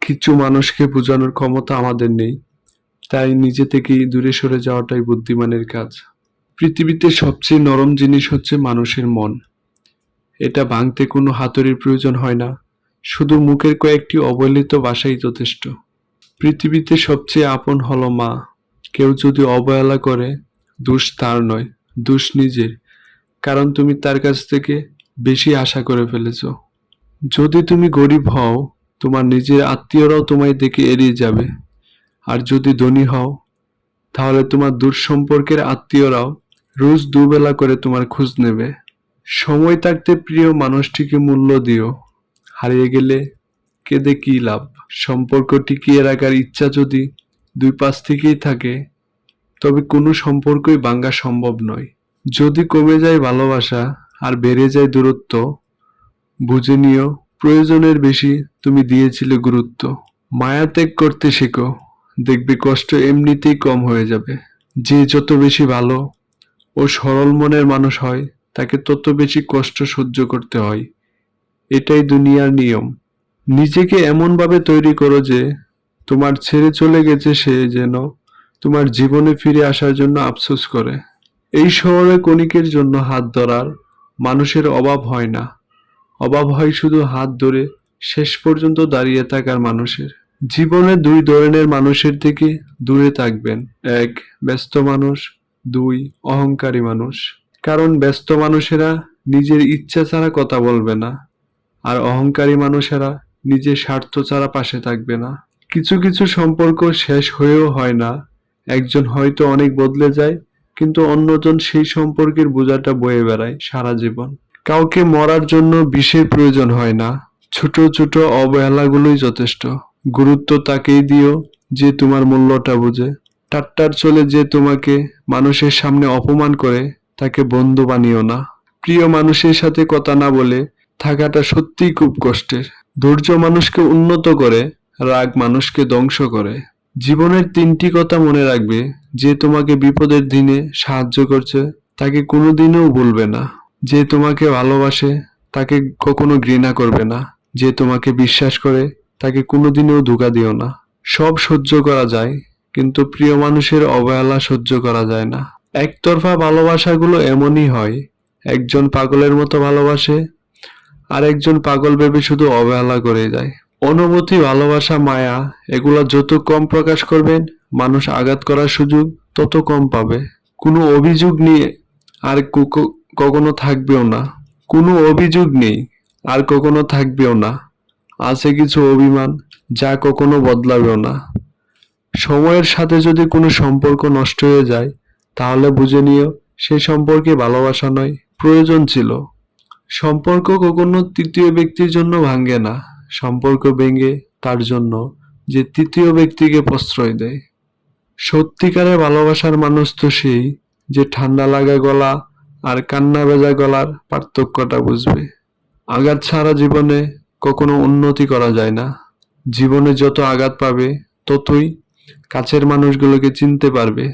কিছু মানুষকে বোঝানোর ক্ষমতা আমাদের নেই, তাই নিজে থেকেই দূরে সরে যাওয়াটাই বুদ্ধিমানের কাজ। পৃথিবীতে সবচেয়ে নরম জিনিস হচ্ছে মানুষের মন। এটা ভাঙতে কোনো হাতুড়ির প্রয়োজন হয় না, শুধু মুখের কয়েকটি অবহেলিত ভাষাই যথেষ্ট। পৃথিবীতে সবচেয়ে আপন হলো মা। কেউ যদি অবহেলা করে, দোষ তার নয়, দোষ নিজের। কারণ তুমি তার কাছ থেকে বেশি আশা করে ফেলেছ। যদি তুমি গরিব হও, তোমার নিজের আত্মীয়রাও তোমায় দেখে এড়িয়ে যাবে। আর যদি ধনী হও, তাহলে তোমার দূর সম্পর্কের আত্মীয়রাও রোজ দুবেলা করে তোমার খোঁজ নেবে। সময় থাকতে প্রিয় মানুষটিকে মূল্য দিও। হারিয়ে গেলে কেঁদে কি লাভ? সম্পর্ক টিকিয়ে রাখার ইচ্ছা যদি দুই পাশ থেকেই থাকে, তবে কোনো সম্পর্কই ভাঙা সম্ভব নয়। যদি কমে যায় ভালোবাসা আর বেড়ে যায় দূরত্ব, বুঝে নিও প্রয়োজনের বেশি তুমি দিয়েছিলে গুরুত্ব। মায়া ত্যাগ করতে শেখো, দেখবে কষ্ট এমনিতেই কম হয়ে যাবে। যে যত বেশি ভালো ও সরল মনের মানুষ হয়, তাকে তত বেশি কষ্ট সহ্য করতে হয়। এটাই দুনিয়ার নিয়ম। নিজেকে এমনভাবে তৈরি করো যে তোমার ছেড়ে চলে গেছে সে যেন তোমার জীবনে ফিরে আসার জন্য আফসোস করে। এই শহরে ক্ষণিকের জন্য হাত ধরার মানুষের অভাব হয় না, অভাব হয় শুধু হাত ধরে শেষ পর্যন্ত দাঁড়িয়ে থাকার মানুষের। জীবনে দুই ধরনের মানুষের থেকে দূরে থাকবেন। এক, ব্যস্ত মানুষ। দুই, অহংকারী মানুষ। কারণ ব্যস্ত মানুষেরা নিজের ইচ্ছা ছাড়া কথা বলবে না, আর অহংকারী মানুষেরা নিজের স্বার্থ ছাড়া পাশে থাকবে না। কিছু কিছু সম্পর্ক শেষ হয়েও হয় না। একজন হয়তো অনেক বদলে যায়, কিন্তু অন্যজন সেই সম্পর্কের বোঝাটা বয়ে বেড়ায় সারা জীবন। কাউকে মরার জন্য বিষের প্রয়োজন হয় না, ছোট ছোট অবহেলাগুলোই যথেষ্ট। গুরুত্ব তাকেই দিও যে তোমার মূল্যটা বুঝে। ঠাট্টার চলে যে তোমাকে মানুষের সামনে অপমান করে, তাকে বন্ধু বানিও না। প্রিয় মানুষের সাথে কথা না বলে থাকাটা সত্যিই খুব কষ্টের। ধৈর্য মানুষকে উন্নত করে, রাগ মানুষকে ধ্বংস করে। জীবনের তিনটি কথা মনে রাখবে: যে তোমাকে বিপদের দিনে সাহায্য করছে, তাকে কোনোদিনও ভুলবে না। যে তোমাকে ভালোবাসে, তাকে কখনো ঘৃণা করবে না। যে তোমাকে বিশ্বাস করে, তাকে কোনোদিনও ধোঁকা দিও না। সব সহ্য করা যায়, কিন্তু প্রিয় মানুষের অবহেলা সহ্য করা যায় না। একতরফা ভালোবাসাগুলো এমনই হয়, একজন পাগলের মতো ভালোবাসে, আর একজন পাগল ভেবে শুধু অবহেলা করে যায়। অনুভূতি, ভালোবাসা, মায়া এগুলা যত কম প্রকাশ করবেন, মানুষ আঘাত করার সুযোগ তত কম পাবে। কোনো অভিযোগ নিয়ে আর কখনো থাকবেও না। কোনো অভিযোগ নেই, আর কখনো থাকবেও না। আছে কিছু অভিমান, যা কখনো বদলাবেও না। সময়ের সাথে যদি কোনো সম্পর্ক নষ্ট হয়ে যায়, তাহলে বুঝে নিও সেই সম্পর্কে ভালোবাসা নয়, প্রয়োজন ছিল। সম্পর্ক কখনো তৃতীয় ব্যক্তির জন্য ভাঙে না। সম্পর্ক ভেঙে তার জন্য যে তৃতীয় ব্যক্তিকে প্রশ্রয় দেয়। সত্যিকারের ভালোবাসার মানুষ তো সেই, যে ঠান্ডা লাগা গলা আর কান্না ভেজা গলার পার্থক্যটা বুঝবে। আঘাত ছাড়া জীবনে কখনো উন্নতি করা যায় না। জীবনে যত আঘাত পাবে, ততই কাছের মানুষগুলোকে চিনতে পারবে।